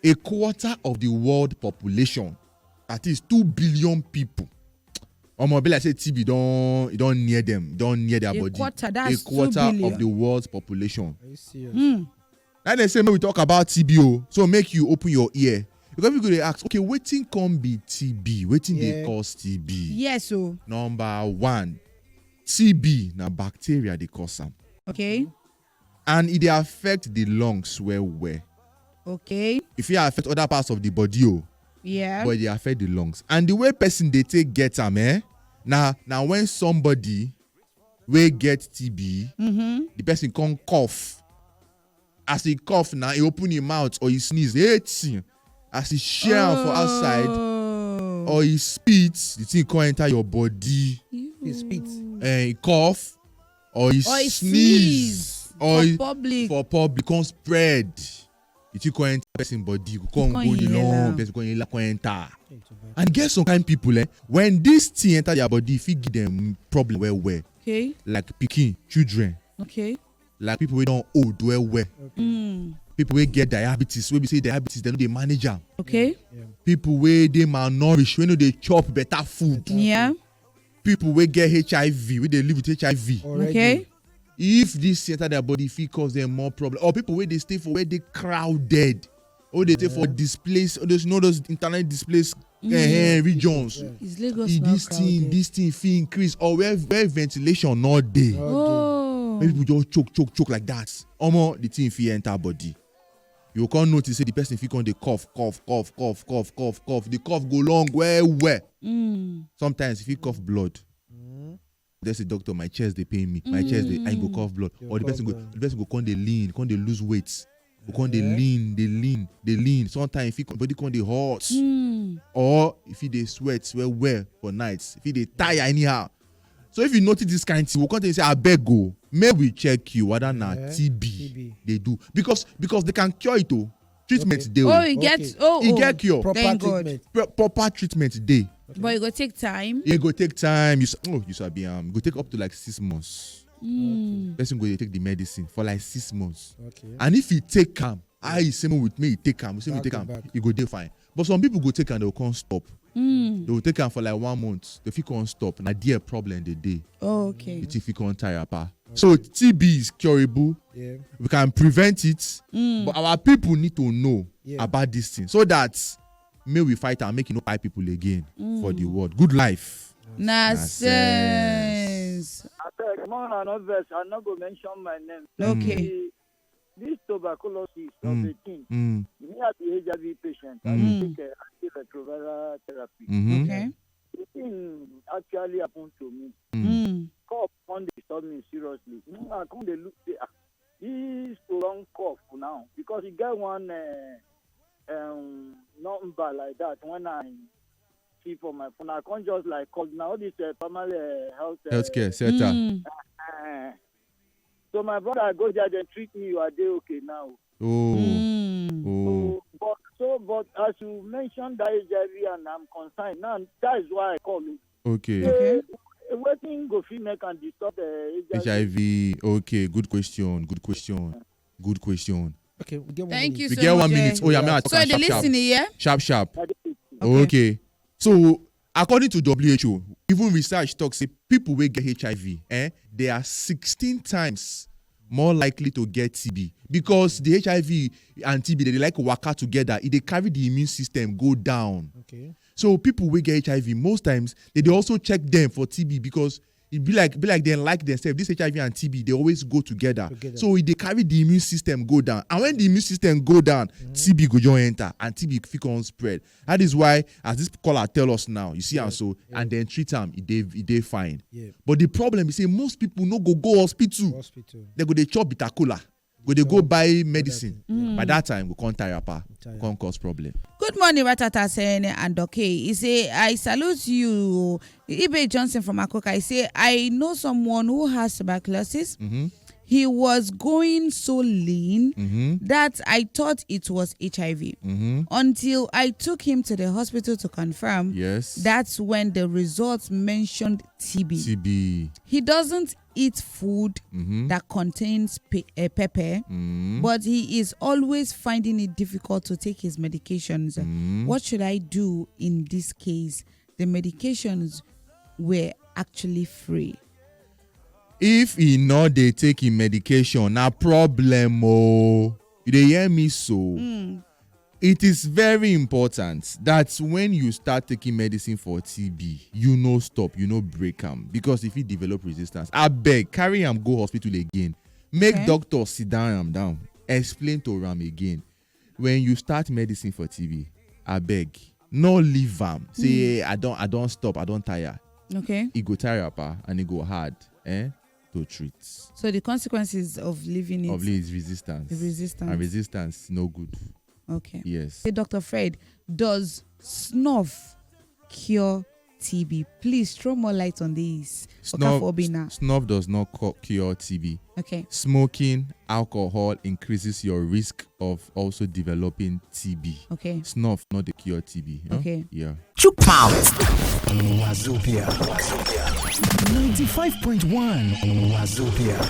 a quarter of the world population, that is 2 billion people. Like say TB don't near them, don't near their body. That's a quarter 2 billion of the world's population. Are you serious? Now they say when we talk about TB, so make you open your ear. Because people they ask, okay, waiting can be TB, waiting they cause TB. Yes, so Number 1, TB na bacteria they cause them. okay. And it dey affect the lungs well. Okay. If it affect other parts of the body, Yeah. but they affect the lungs. And the way person they take get them, now when somebody will get TB, the person can cough. As he cough now, he open his mouth or he sneeze, as he share for outside or he spits, the thing can enter your body. He spits. And he cough or he sneeze or for public can spread. It can enter person body, can go the lung, person can enter. And get some kind of people, when this thing enter their body, if it give them problem well. Okay. Like pikin, children. Okay. Like people who don't old well. People who get diabetes, we say diabetes, they know they manage them. Okay. People where they malnourished, we know they chop better food. Yeah. People who get HIV, where they live with HIV. Already. Okay. If this enter their body, if it cause them more problem, or people where they stay for where they crowded, or they stay for displaced, or those internet displaced regions. Is Lagos This thing feel increase, or where ventilation not there. Maybe people just choke like that. The thing feel enter body. You can't notice the person feel on the cough. The cough go long well. Sometimes if you cough blood, there's a doctor, my chest they pain me. My chest I go cough blood. Or the person go come they lean, come they lose weight. Go they lean. Sometimes if body come they hot. Or if they sweat well for nights. If they tire anyhow. So if you notice this kind of thing, we'll come and say, I beg go. May we check you whether na TB they do. Because they can cure it too. Treatment day. You get cure. Proper treatment. Proper treatment day. But it go take time. It go take time. You sabi go take up to like 6 months. Person go take the medicine for like 6 months. Okay. And if he take calm, same with me, he take calm. Same take calm, he go dey fine. But some people go take and they will can't stop. They will take them for like 1 month. If you can't stop, na dear problem the day. Okay. It's if you can't tire apart. So TB is curable. Yeah. We can prevent it. But our people need to know about this thing so that may we fight and make buy people again for the world. Good life. Nonsense. I'm not going to mention my name. Okay. This tuberculosis of the thing, me as the HIV patient, I take antiretroviral therapy. Okay. The thing actually happened to me. Cough can't disturb me seriously. I can't look this prolonged cough now because you get one number like that when I see for my phone. I can't just like call now this primary healthcare center. So my brother go there and treat me. You are there okay now. But as you mentioned that HIV and I'm concerned now, that is why I call you. Okay. Waiting go fit make and disturb HIV. Okay, good question. Okay, we get 1 minute. Thank you We so get much. 1 minute. Oh yeah, me So the listening here. Sharp. Okay. So according to WHO, even research talks say people will get HIV, they are 16 times more likely to get TB because the HIV and TB they like waka together. They carry the immune system go down. Okay. So people will get HIV most times they also check them for TB because it be like they like themselves. This HIV and TB they always go together. So they carry the immune system go down, and when the immune system go down, TB go just enter and TB fit on spread. That is why, as this caller tell us now, you see, and then treat them, they fine. Yeah. But the problem is say most people no go hospital. They go they chop bitter cola. They go buy medicine. By that time, we can't tire apart. Can't cause problem. Good morning, Ratata Sene and okay. He say, I salute you. Ibe Johnson from Akoka. He say, I know someone who has tuberculosis. He was going so lean that I thought it was HIV. Until I took him to the hospital to confirm. Yes. That's when the results mentioned TB. TB. He doesn't eat food that contains pepper, but he is always finding it difficult to take his medications. What should I do in this case? The medications were actually free. If he not dey take him medication, na problem oh. You dey hear me so? It is very important that when you start taking medicine for TB, you no stop, you no break am, because if you develop resistance, abeg carry am go hospital again. Make doctor sit down, explain to am again. When you start medicine for TB, abeg no leave am. Say I don't stop, I don't tire. Okay. It go tire apa and it go hard, to treat. So the consequences of leaving it is resistance. The resistance. And resistance no good. Okay. Yes. Hey, Dr. Fred, does snuff cure TB? Please throw more light on this. Snuff does not cure TB. Okay. Smoking alcohol increases your risk of also developing TB. Okay. Snuff not the cure TB. Huh? Okay. Yeah. Chook out. Wazobia. 95.1 Wazobia.